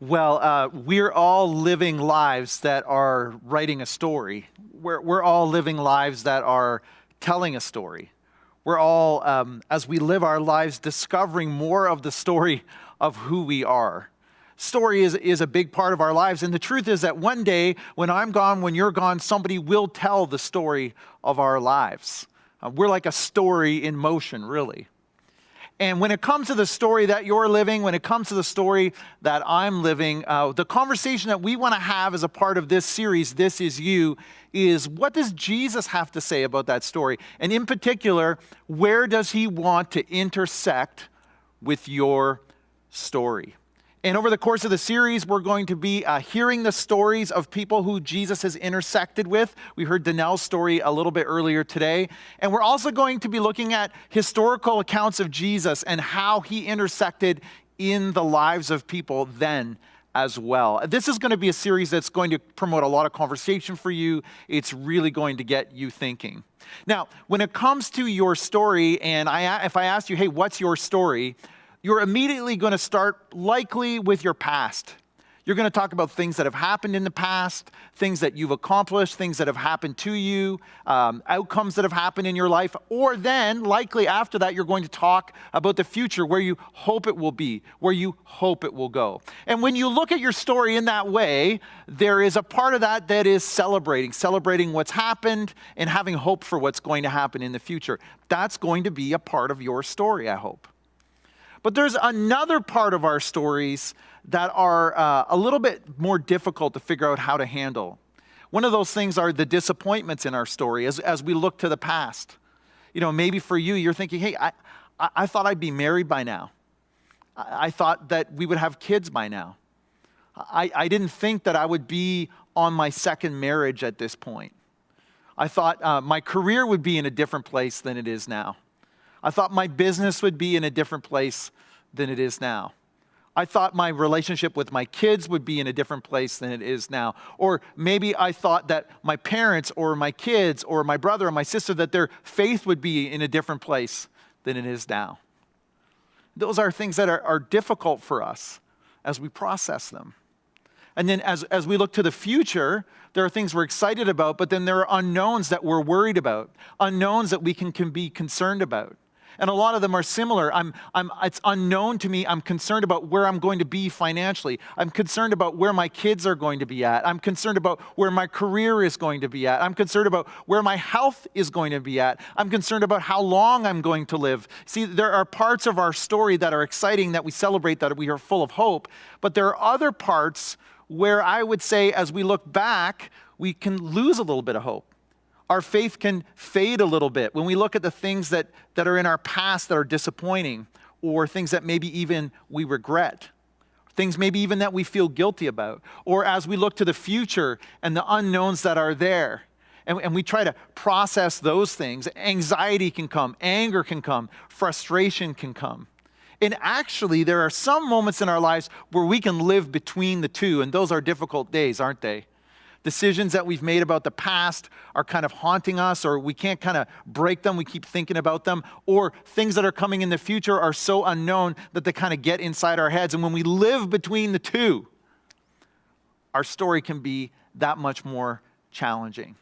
Well, we're all living lives that are writing a story. We're all living lives that are telling a story. We're all, as we live our lives, discovering more of the story of who we are. Story is a big part of our lives. And the truth is that one day, when I'm gone, when you're gone, somebody will tell the story of our lives. We're like a story in motion, really. And when it comes to the story that you're living, when it comes to the story that I'm living, the conversation that we want to have as a part of this series, This Is You, is what does Jesus have to say about that story? And in particular, where does he want to intersect with your story? And over the course of the series, we're going to be hearing the stories of people who Jesus has intersected with. We heard Danelle's story a little bit earlier today. And we're also going to be looking at historical accounts of Jesus and how he intersected in the lives of people then as well. This is going to be a series that's going to promote a lot of conversation for you. It's really going to get you thinking. Now, when it comes to your story, and if I ask you, hey, what's your story? You're immediately going to start likely with your past. You're going to talk about things that have happened in the past, things that you've accomplished, things that have happened to you, outcomes that have happened in your life. Or then, likely after that, you're going to talk about the future, where you hope it will be, where you hope it will go. And when you look at your story in that way, there is a part of that that is celebrating what's happened and having hope for what's going to happen in the future. That's going to be a part of your story, I hope. But there's another part of our stories that are a little bit more difficult to figure out how to handle. One of those things are the disappointments in our story as we look to the past. You know, maybe for you, you're thinking, hey, I thought I'd be married by now. I thought that we would have kids by now. I didn't think that I would be on my second marriage at this point. I thought my career would be in a different place than it is now. I thought my business would be in a different place than it is now. I thought my relationship with my kids would be in a different place than it is now. Or maybe I thought that my parents or my kids or my brother or my sister, that their faith would be in a different place than it is now. Those are things that are difficult for us as we process them. And then as we look to the future, there are things we're excited about, but then there are unknowns that we're worried about, unknowns that we can be concerned about. And a lot of them are similar. It's unknown to me. I'm concerned about where I'm going to be financially. I'm concerned about where my kids are going to be at. I'm concerned about where my career is going to be at. I'm concerned about where my health is going to be at. I'm concerned about how long I'm going to live. See, there are parts of our story that are exciting, that we celebrate, that we are full of hope. But there are other parts where I would say, as we look back, we can lose a little bit of hope. Our faith can fade a little bit when we look at the things that are in our past that are disappointing, or things that maybe even we regret, things maybe even that we feel guilty about, or as we look to the future and the unknowns that are there, and we try to process those things. Anxiety can come, anger can come, frustration can come. And actually, there are some moments in our lives where we can live between the two, and those are difficult days, aren't they? Decisions that we've made about the past are kind of haunting us, or we can't kind of break them. We keep thinking about them. Or things that are coming in the future are so unknown that they kind of get inside our heads. And when we live between the two, our story can be that much more challenging.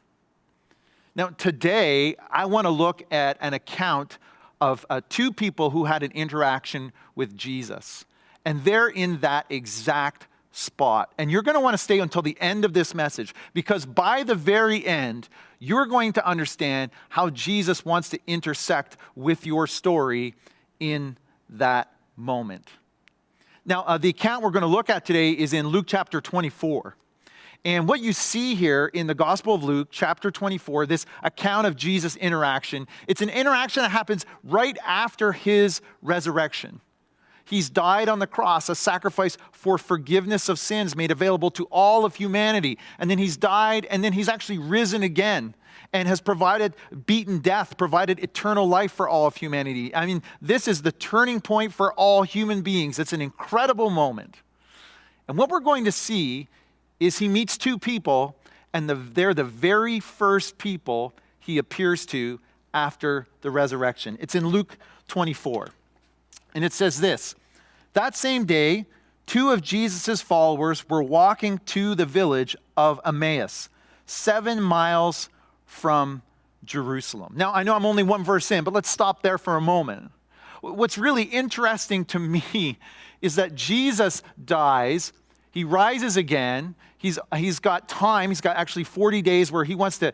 Now, today, I want to look at an account of two people who had an interaction with Jesus. And they're in that exact spot. And you're going to want to stay until the end of this message, because by the very end, you're going to understand how Jesus wants to intersect with your story in that moment. Now, the account we're going to look at today is in Luke chapter 24. And what you see here in the Gospel of Luke, chapter 24, this account of Jesus' interaction, it's an interaction that happens right after his resurrection. He's died on the cross, a sacrifice for forgiveness of sins made available to all of humanity. And then he's died, and then he's actually risen again and has beaten death, provided eternal life for all of humanity. I mean, this is the turning point for all human beings. It's an incredible moment. And what we're going to see is he meets two people, and they're the very first people he appears to after the resurrection. It's in Luke 24. And it says this: that same day, two of Jesus' followers were walking to the village of Emmaus, 7 miles from Jerusalem. Now, I know I'm only one verse in, but let's stop there for a moment. What's really interesting to me is that Jesus dies, he rises again, he's got time, he's got actually 40 days where he wants to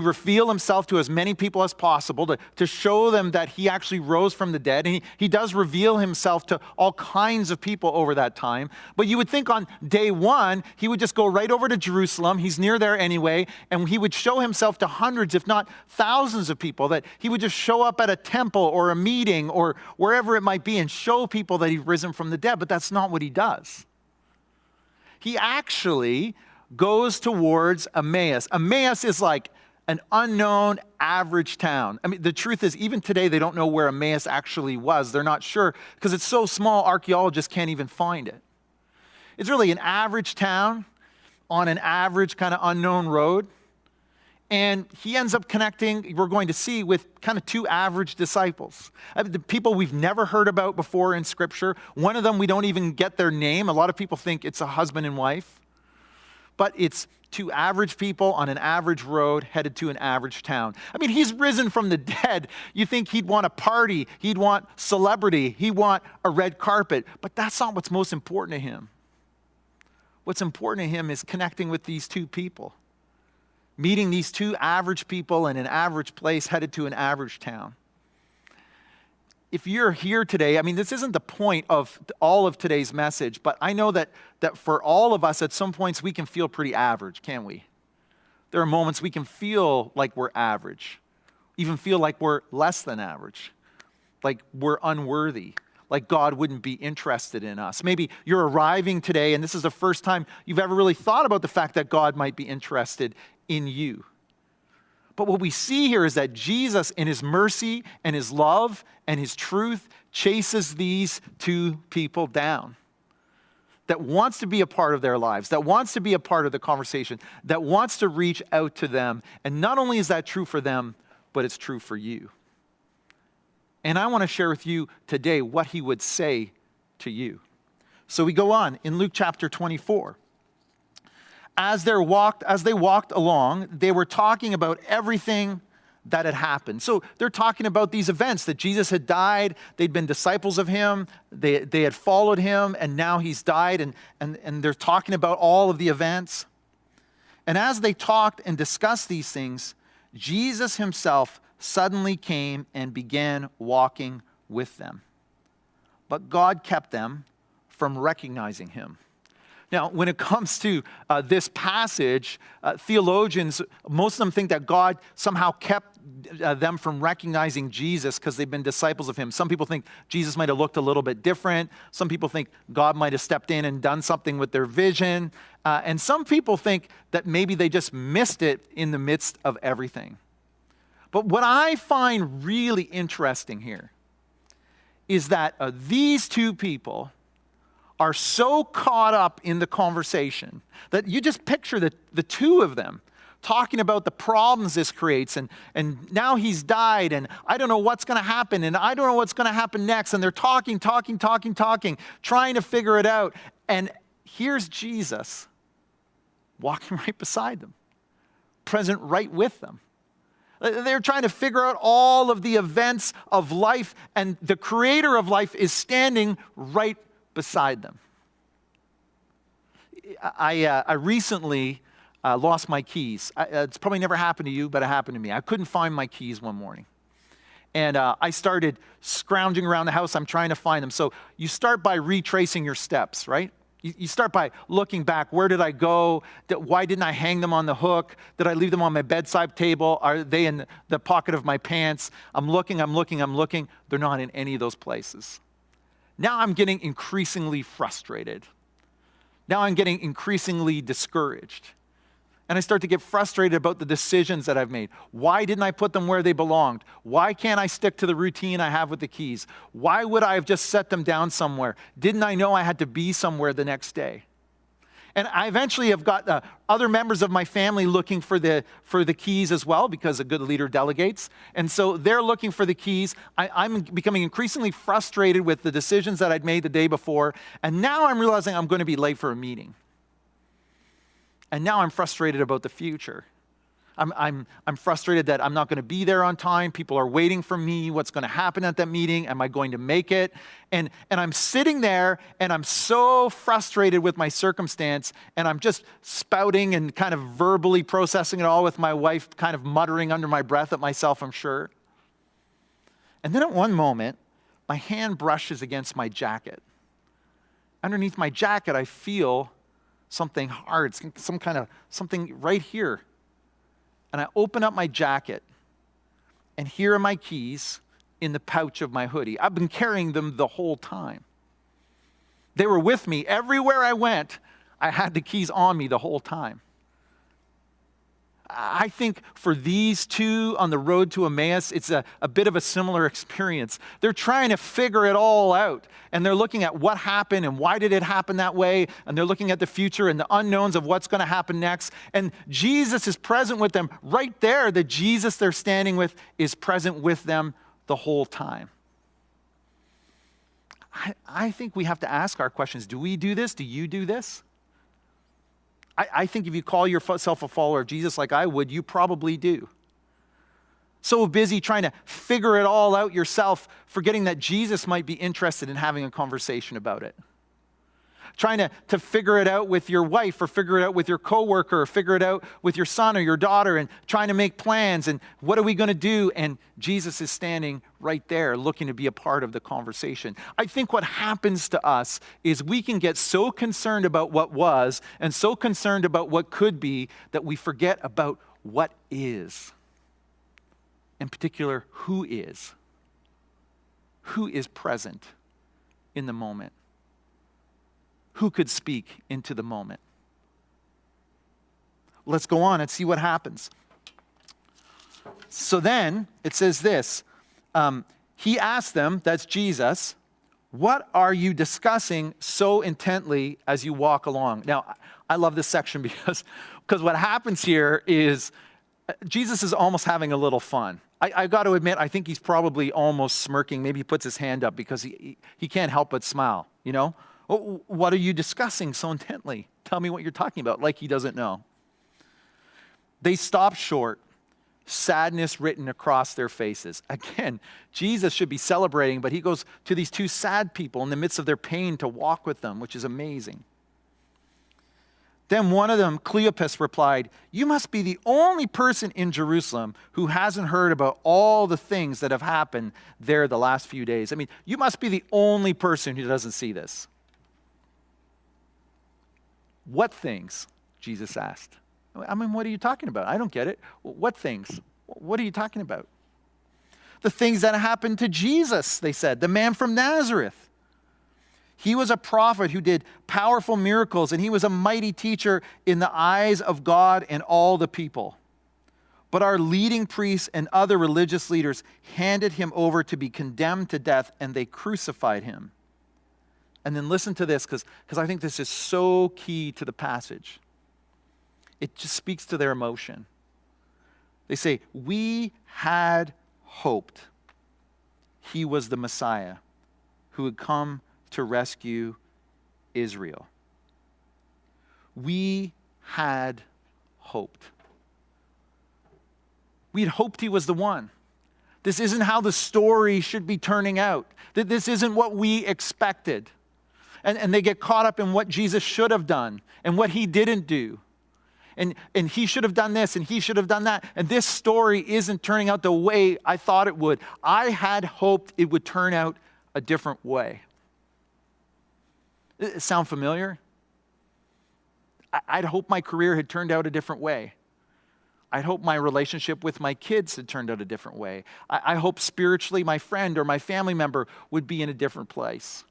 reveal himself to as many people as possible, to show them that he actually rose from the dead. And he does reveal himself to all kinds of people over that time. But you would think on day one, he would just go right over to Jerusalem. He's near there anyway. And he would show himself to hundreds, if not thousands of people, that he would just show up at a temple or a meeting or wherever it might be and show people that he'd risen from the dead. But that's not what he does. He actually goes towards Emmaus. Emmaus is like an unknown average town. I mean, the truth is, even today, they don't know where Emmaus actually was. They're not sure because it's so small, archaeologists can't even find it. It's really an average town on an average kind of unknown road. And he ends up connecting, we're going to see, with kind of two average disciples. The people we've never heard about before in Scripture. One of them, we don't even get their name. A lot of people think it's a husband and wife. But it's two average people on an average road headed to an average town. I mean, he's risen from the dead. You think he'd want a party, he'd want celebrity, he'd want a red carpet, but that's not what's most important to him. What's important to him is connecting with these two people, meeting these two average people in an average place headed to an average town. If you're here today, I mean, this isn't the point of all of today's message, but I know that for all of us, at some points, we can feel pretty average, can't we? There are moments we can feel like we're average, even feel like we're less than average, like we're unworthy, like God wouldn't be interested in us. Maybe you're arriving today, and this is the first time you've ever really thought about the fact that God might be interested in you. But what we see here is that Jesus, in his mercy and his love and his truth, chases these two people down. That wants to be a part of their lives, that wants to be a part of the conversation, that wants to reach out to them. And not only is that true for them, but it's true for you. And I want to share with you today what he would say to you. So we go on in Luke chapter 24. As they walked along, they were talking about everything that had happened. So they're talking about these events, that Jesus had died, they'd been disciples of him, they had followed him, and now he's died, and they're talking about all of the events. And as they talked and discussed these things, Jesus himself suddenly came and began walking with them. But God kept them from recognizing him. Now, when it comes to this passage, theologians, most of them think that God somehow kept them from recognizing Jesus because they've been disciples of him. Some people think Jesus might have looked a little bit different. Some people think God might have stepped in and done something with their vision. And some people think that maybe they just missed it in the midst of everything. But what I find really interesting here is that these two people are so caught up in the conversation that you just picture the two of them talking about the problems this creates, and now he's died, and I don't know what's going to happen, and I don't know what's going to happen next, and they're talking, trying to figure it out, and here's Jesus walking right beside them, present right with them. They're trying to figure out all of the events of life, and the creator of life is standing right beside them. I recently lost my keys. It's probably never happened to you, but it happened to me. I couldn't find my keys one morning. And I started scrounging around the house. I'm trying to find them. So you start by retracing your steps, right? You start by looking back. Where did I go? Why didn't I hang them on the hook? Did I leave them on my bedside table? Are they in the pocket of my pants? I'm looking. They're not in any of those places. Now I'm getting increasingly frustrated. Now I'm getting increasingly discouraged. And I start to get frustrated about the decisions that I've made. Why didn't I put them where they belonged? Why can't I stick to the routine I have with the keys? Why would I have just set them down somewhere? Didn't I know I had to be somewhere the next day? And I eventually have got other members of my family looking for the keys as well, because a good leader delegates. And so they're looking for the keys. I'm becoming increasingly frustrated with the decisions that I'd made the day before. And now I'm realizing I'm going to be late for a meeting. And now I'm frustrated about the future. I'm frustrated that I'm not going to be there on time. People are waiting for me. What's going to happen at that meeting? Am I going to make it? And I'm sitting there and I'm so frustrated with my circumstance, and I'm just spouting and kind of verbally processing it all with my wife, kind of muttering under my breath at myself, I'm sure. And then at one moment, my hand brushes against my jacket. Underneath my jacket, I feel something hard, something right here. And I open up my jacket, and here are my keys in the pouch of my hoodie. I've been carrying them the whole time. They were with me. Everywhere I went, I had the keys on me the whole time. I think for these two on the road to Emmaus, it's a bit of a similar experience. They're trying to figure it all out, and they're looking at what happened and why did it happen that way, and they're looking at the future and the unknowns of what's going to happen next. And Jesus is present with them right there. The Jesus they're standing with is present with them the whole time. I think we have to ask our questions. Do we do this? Do you do this? I think if you call yourself a follower of Jesus like I would, you probably do. So busy trying to figure it all out yourself, forgetting that Jesus might be interested in having a conversation about it. Trying to figure it out with your wife, or figure it out with your coworker, or figure it out with your son or your daughter, and trying to make plans, and what are we going to do? And Jesus is standing right there looking to be a part of the conversation. I think what happens to us is we can get so concerned about what was and so concerned about what could be that we forget about what is. In particular, who is. Who is present in the moment. Who could speak into the moment? Let's go on and see what happens. So then it says this. He asked them, that's Jesus, what are you discussing so intently as you walk along? Now, I love this section because what happens here is Jesus is almost having a little fun. I got to admit, I think he's probably almost smirking. Maybe he puts his hand up because he can't help but smile, you know? What are you discussing so intently? Tell me what you're talking about, like he doesn't know. They stop short, sadness written across their faces. Again, Jesus should be celebrating, but he goes to these two sad people in the midst of their pain to walk with them, which is amazing. Then one of them, Cleopas, replied, you must be the only person in Jerusalem who hasn't heard about all the things that have happened there the last few days. I mean, you must be the only person who doesn't see this. What things? Jesus asked. I mean, what are you talking about? I don't get it. What things? What are you talking about? The things that happened to Jesus, they said, the man from Nazareth. He was a prophet who did powerful miracles, and he was a mighty teacher in the eyes of God and all the people. But our leading priests and other religious leaders handed him over to be condemned to death, and they crucified him. And then listen to this, because I think this is so key to the passage. It just speaks to their emotion. They say, we had hoped he was the Messiah who would come to rescue Israel. We had hoped. We'd hoped he was the one. This isn't how the story should be turning out. This isn't what we expected. And they get caught up in what Jesus should have done and what he didn't do. And he should have done this and he should have done that. And this story isn't turning out the way I thought it would. I had hoped it would turn out a different way. Does it sound familiar? I'd hoped my career had turned out a different way. I'd hoped my relationship with my kids had turned out a different way. I hoped spiritually my friend or my family member would be in a different place.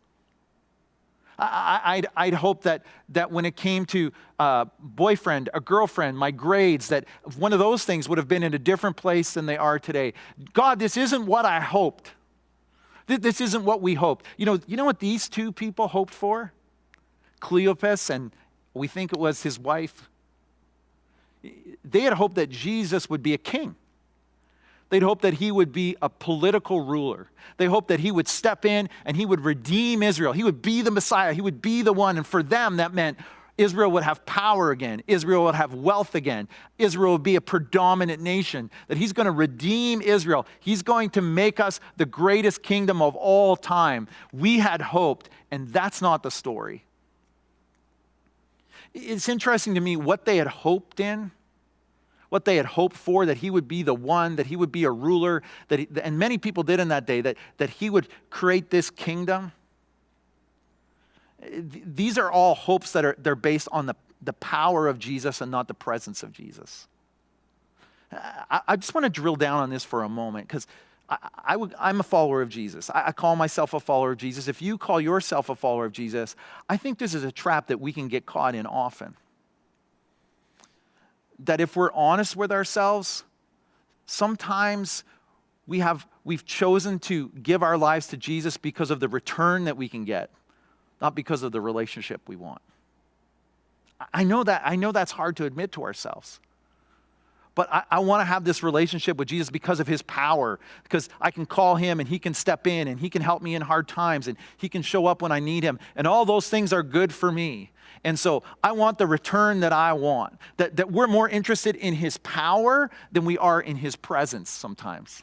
I'd hope that when it came to a boyfriend, a girlfriend, my grades, that one of those things would have been in a different place than they are today. God, this isn't what I hoped. This isn't what we hoped. You know what these two people hoped for? Cleopas and We think it was his wife. They had hoped that Jesus would be a king. They'd hoped that he would be a political ruler. They hoped that he would step in and he would redeem Israel. He would be the Messiah. He would be the one. And for them, that meant Israel would have power again. Israel would have wealth again. Israel would be a predominant nation. That he's going to redeem Israel. He's going to make us the greatest kingdom of all time. We had hoped, and that's not the story. It's interesting to me what they had hoped in, what they had hoped for, that he would be the one, that he would be a ruler, and many people did in that day, that he would create this kingdom. These are all hopes that they're based on the power of Jesus and not the presence of Jesus. I just want to drill down on this for a moment, because I'm a follower of Jesus. I call myself a follower of Jesus. If you call yourself a follower of Jesus, I think this is a trap that we can get caught in often. That if we're honest with ourselves, sometimes we've chosen to give our lives to Jesus because of the return that we can get, not because of the relationship we want. I know that's hard to admit to ourselves. But I want to have this relationship with Jesus because of his power, because I can call him and he can step in and he can help me in hard times and he can show up when I need him. And all those things are good for me. And so I want the return that I want, that we're more interested in his power than we are in his presence sometimes.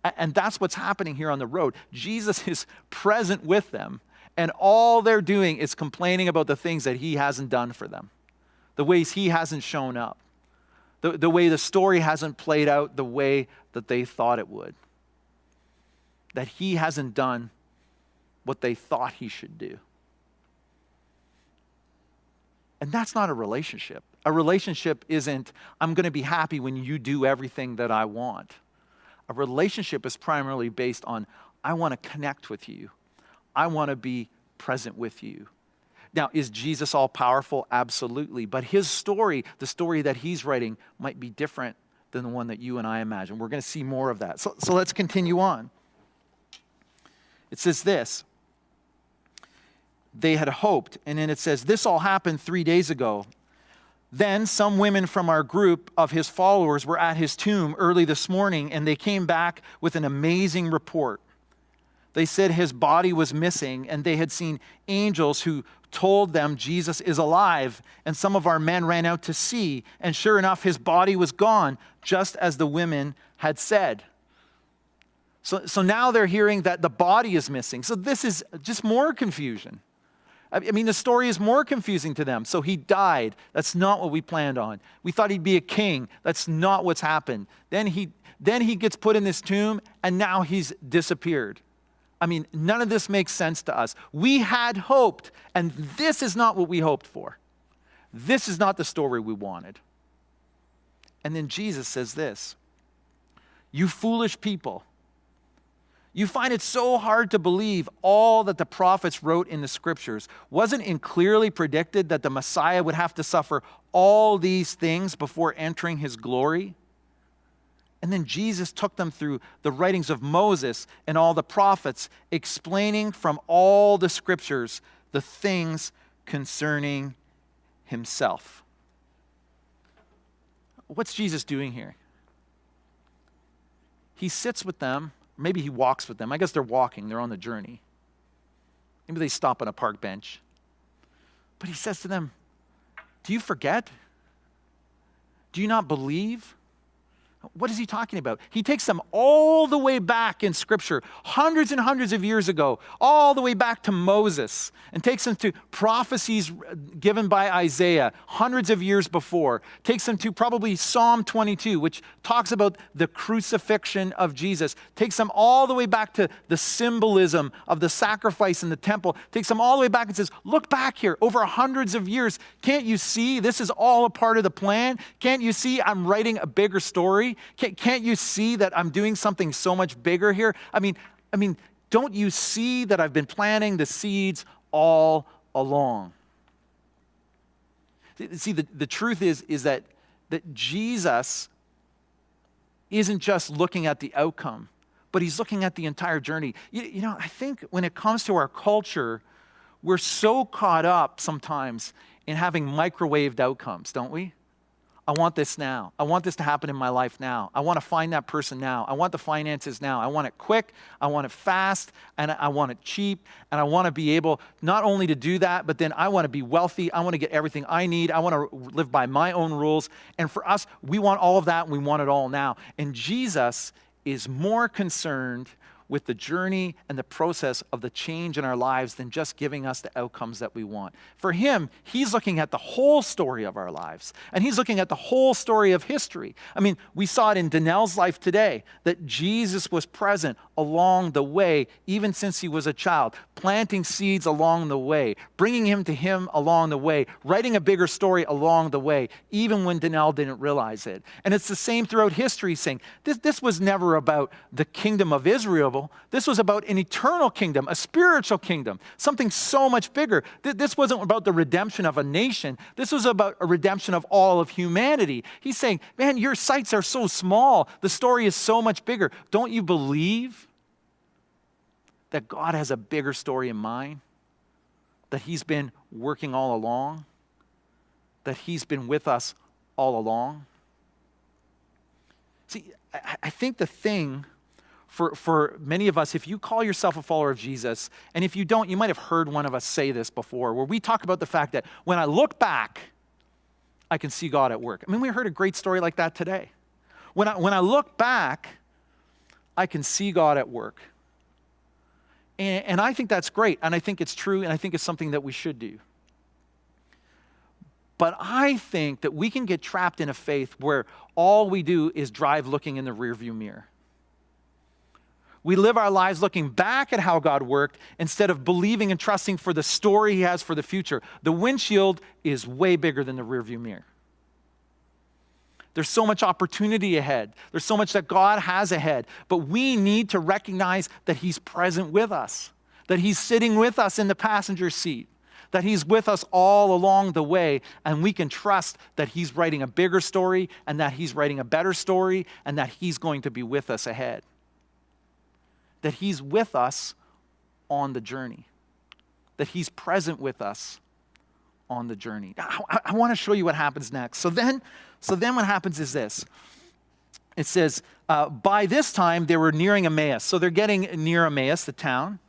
And that's what's happening here on the road. Jesus is present with them, and all they're doing is complaining about the things that he hasn't done for them, the ways he hasn't shown up, the way the story hasn't played out the way that they thought it would, that he hasn't done what they thought he should do. And that's not a relationship. A relationship isn't, I'm going to be happy when you do everything that I want. A relationship is primarily based on, I want to connect with you. I want to be present with you. Now, is Jesus all powerful? Absolutely. But his story, the story that he's writing, might be different than the one that you and I imagine. We're going to see more of that. So let's continue on. It says this. They had hoped, and then it says, this all happened 3 days ago. Then some women from our group of his followers were at his tomb early this morning, and they came back with an amazing report. They said his body was missing, and they had seen angels who told them Jesus is alive. And some of our men ran out to see, and sure enough, his body was gone, just as the women had said. So now they're hearing that the body is missing. So this is just more confusion. I mean, the story is more confusing to them. So he died. That's not what we planned on. We thought he'd be a king. That's not what's happened. Then he gets put in this tomb, and now he's disappeared. I mean, none of this makes sense to us. We had hoped, and this is not what we hoped for. This is not the story we wanted. And then Jesus says this, you foolish people. You find it so hard to believe all that the prophets wrote in the scriptures. Wasn't it clearly predicted that the Messiah would have to suffer all these things before entering his glory? And then Jesus took them through the writings of Moses and all the prophets, explaining from all the scriptures the things concerning himself. What's Jesus doing here? He sits with them. Maybe he walks with them. I guess they're walking. They're on the journey. Maybe they stop on a park bench. But he says to them, do you forget? Do you not believe? What is he talking about? He takes them all the way back in Scripture, hundreds and hundreds of years ago, all the way back to Moses, and takes them to prophecies given by Isaiah hundreds of years before. Takes them to probably Psalm 22, which talks about the crucifixion of Jesus. Takes them all the way back to the symbolism of the sacrifice in the temple. Takes them all the way back and says, look back here, over hundreds of years. Can't you see this is all a part of the plan? Can't you see I'm writing a bigger story? Can't you see that I'm doing something so much bigger here? I mean, don't you see that I've been planting the seeds all along? See, the truth is that Jesus isn't just looking at the outcome, but he's looking at the entire journey. You know, I think when it comes to our culture, we're so caught up sometimes in having microwaved outcomes, don't we? I want this now. I want this to happen in my life now. I want to find that person now. I want the finances now. I want it quick. I want it fast. And I want it cheap. And I want to be able not only to do that, but then I want to be wealthy. I want to get everything I need. I want to live by my own rules. And for us, we want all of that and we want it all now. And Jesus is more concerned with the journey and the process of the change in our lives than just giving us the outcomes that we want. For him, he's looking at the whole story of our lives, and he's looking at the whole story of history. I mean, we saw it in Danelle's life today, that Jesus was present along the way, even since he was a child, planting seeds along the way, bringing him along the way, writing a bigger story along the way, even when Danelle didn't realize it. And it's the same throughout history, saying this was never about the kingdom of Israel. This was about an eternal kingdom, a spiritual kingdom, something so much bigger. This wasn't about the redemption of a nation. This was about a redemption of all of humanity. He's saying, man, your sights are so small. The story is so much bigger. Don't you believe that God has a bigger story in mind? That he's been working all along? That he's been with us all along? See, I think the thing for many of us, if you call yourself a follower of Jesus, and if you don't, you might have heard one of us say this before, where we talk about the fact that when I look back, I can see God at work. I mean, we heard a great story like that today. When I look back, I can see God at work. And I think that's great, and I think it's true, and I think it's something that we should do. But I think that we can get trapped in a faith where all we do is drive looking in the rearview mirror. We live our lives looking back at how God worked instead of believing and trusting for the story he has for the future. The windshield is way bigger than the rearview mirror. There's so much opportunity ahead. There's so much that God has ahead. But we need to recognize that he's present with us, that he's sitting with us in the passenger seat, that he's with us all along the way, and we can trust that he's writing a bigger story and that he's writing a better story and that he's going to be with us ahead. That he's with us on the journey, that he's present with us on the journey. I want to show you what happens next. So then what happens is this. It says, by this time they were nearing Emmaus. So they're getting near Emmaus, the town,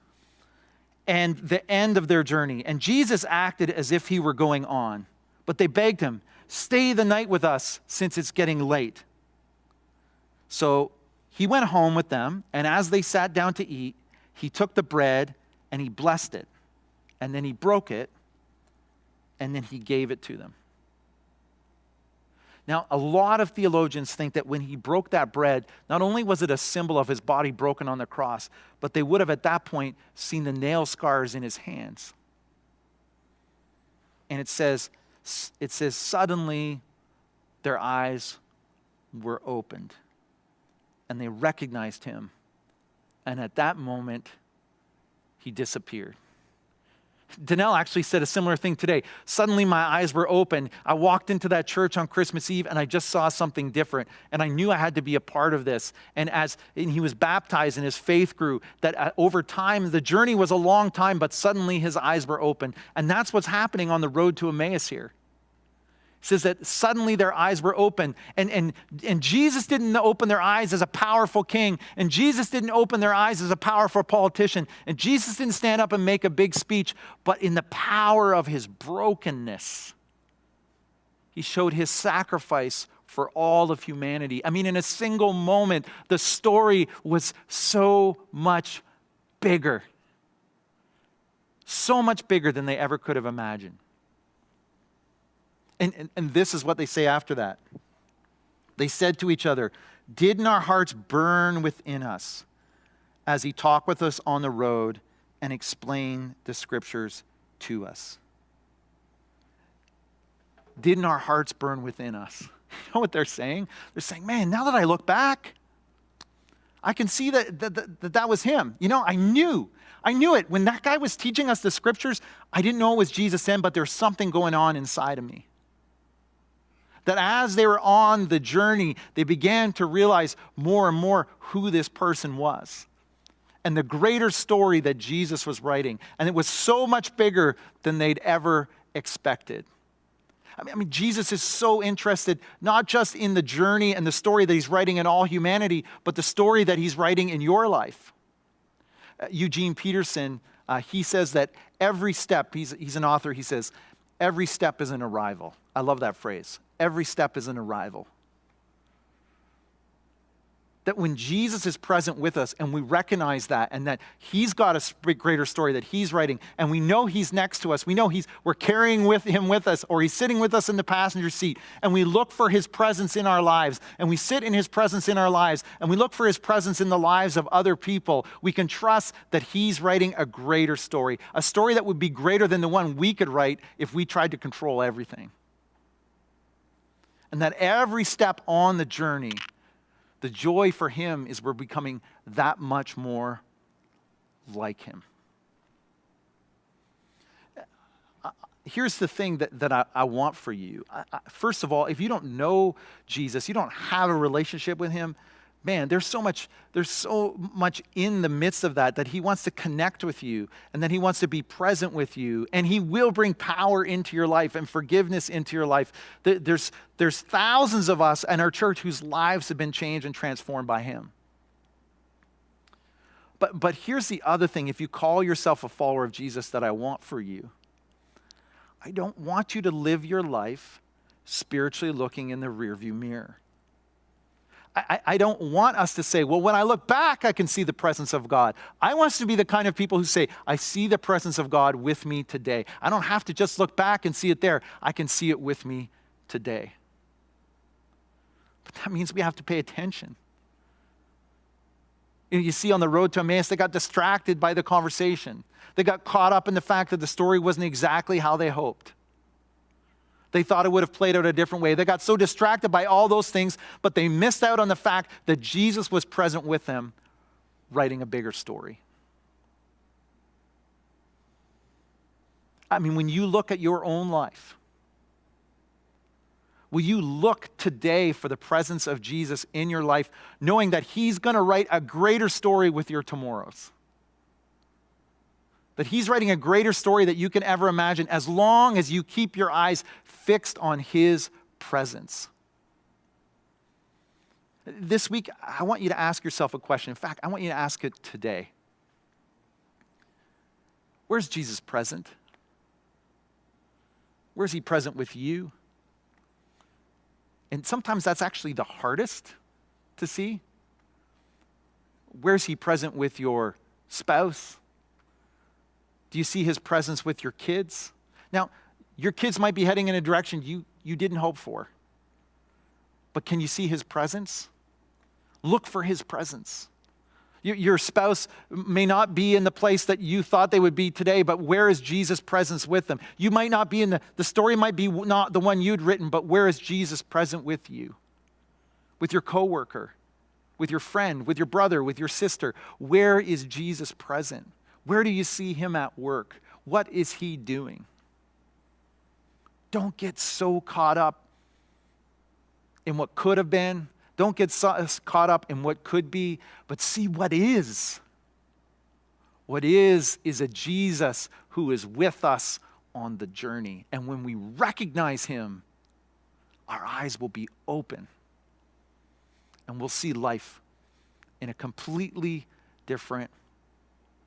and the end of their journey. And Jesus acted as if he were going on, but they begged him, stay the night with us since it's getting late. So he went home with them, and as they sat down to eat, he took the bread and he blessed it, and then he broke it, and then he gave it to them. Now, a lot of theologians think that when he broke that bread, not only was it a symbol of his body broken on the cross, but they would have at that point seen the nail scars in his hands. And it says suddenly their eyes were opened. And they recognized him. And at that moment, he disappeared. Danelle actually said a similar thing today. Suddenly my eyes were open. I walked into that church on Christmas Eve and I just saw something different. And I knew I had to be a part of this. And he was baptized and his faith grew, that over time, the journey was a long time, but suddenly his eyes were open. And that's what's happening on the road to Emmaus here. It says that suddenly their eyes were open. And Jesus didn't open their eyes as a powerful king. And Jesus didn't open their eyes as a powerful politician. And Jesus didn't stand up and make a big speech. But in the power of his brokenness, he showed his sacrifice for all of humanity. I mean, in a single moment, the story was so much bigger. So much bigger than they ever could have imagined. And this is what they say after that. They said to each other, didn't our hearts burn within us as he talked with us on the road and explained the scriptures to us? Didn't our hearts burn within us? You know what they're saying? They're saying, man, now that I look back, I can see that was him. You know, I knew it. When that guy was teaching us the scriptures, I didn't know it was Jesus then, but there's something going on inside of me. That as they were on the journey, they began to realize more and more who this person was. and the greater story that Jesus was writing. And it was so much bigger than they'd ever expected. I mean, Jesus is so interested not just in the journey and the story that he's writing in all humanity, but the story that he's writing in your life. Eugene Peterson, he says that every step, he's an author, he says, every step is an arrival. I love that phrase. Every step is an arrival. That when Jesus is present with us and we recognize that and that he's got a greater story that he's writing and we know he's next to us, we know we're carrying him with us, or he's sitting with us in the passenger seat, and we look for his presence in our lives and we sit in his presence in our lives and we look for his presence in the lives of other people, we can trust that he's writing a greater story, a story that would be greater than the one we could write if we tried to control everything. And that every step on the journey, the joy for him is we're becoming that much more like him. Here's the thing that I want for you. First of all, if you don't know Jesus, you don't have a relationship with him, man, there's so much in the midst of that he wants to connect with you, and that he wants to be present with you, and he will bring power into your life and forgiveness into your life. There's thousands of us in our church whose lives have been changed and transformed by him. But here's the other thing. If you call yourself a follower of Jesus, that I want for you, I don't want you to live your life spiritually looking in the rearview mirror. I don't want us to say, well, when I look back, I can see the presence of God. I want us to be the kind of people who say, I see the presence of God with me today. I don't have to just look back and see it there. I can see it with me today. But that means we have to pay attention. You see, on the road to Emmaus, they got distracted by the conversation. They got caught up in the fact that the story wasn't exactly how they hoped. They thought it would have played out a different way. They got so distracted by all those things, but they missed out on the fact that Jesus was present with them, writing a bigger story. I mean, when you look at your own life, will you look today for the presence of Jesus in your life, knowing that he's going to write a greater story with your tomorrows? That he's writing a greater story that you can ever imagine, as long as you keep your eyes fixed on his presence. This week, I want you to ask yourself a question. In fact, I want you to ask it today. Where's Jesus present? Where's he present with you? And sometimes that's actually the hardest to see. Where's he present with your spouse? Do you see his presence with your kids? Now, your kids might be heading in a direction you didn't hope for. But can you see his presence? Look for his presence. Your spouse may not be in the place that you thought they would be today, but where is Jesus' presence with them? You might not be in the story might be not the one you'd written, but where is Jesus present with you? With your coworker, with your friend, with your brother, with your sister. Where is Jesus present? Where do you see him at work? What is he doing? Don't get so caught up in what could have been. Don't get caught up in what could be, but see what is. What is a Jesus who is with us on the journey. And when we recognize him, our eyes will be open. And we'll see life in a completely different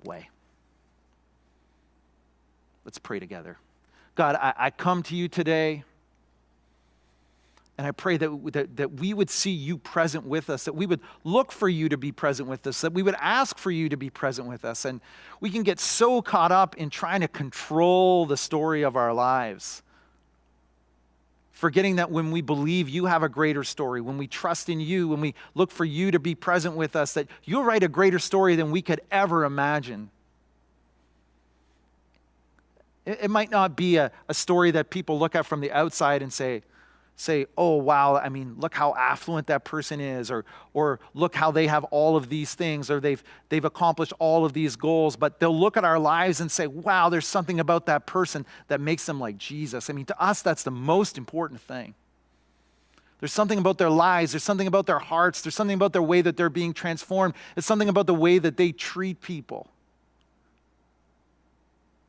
way. Let's pray together. God, I come to you today, and I pray that we would see you present with us, that we would look for you to be present with us, that we would ask for you to be present with us. And we can get so caught up in trying to control the story of our lives, forgetting that when we believe you have a greater story, when we trust in you, when we look for you to be present with us, that you'll write a greater story than we could ever imagine. It might not be a story that people look at from the outside and say, oh, wow, I mean, look how affluent that person is, or look how they have all of these things, or they've accomplished all of these goals. But they'll look at our lives and say, wow, there's something about that person that makes them like Jesus. I mean, to us, that's the most important thing. There's something about their lives. There's something about their hearts. There's something about their way that they're being transformed. It's something about the way that they treat people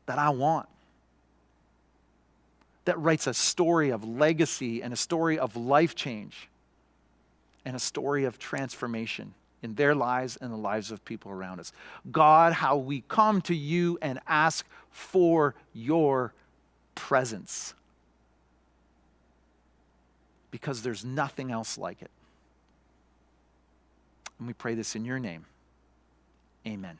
that I want. That writes a story of legacy and a story of life change and a story of transformation in their lives and the lives of people around us. God, how we come to you and ask for your presence, because there's nothing else like it. And we pray this in your name. Amen.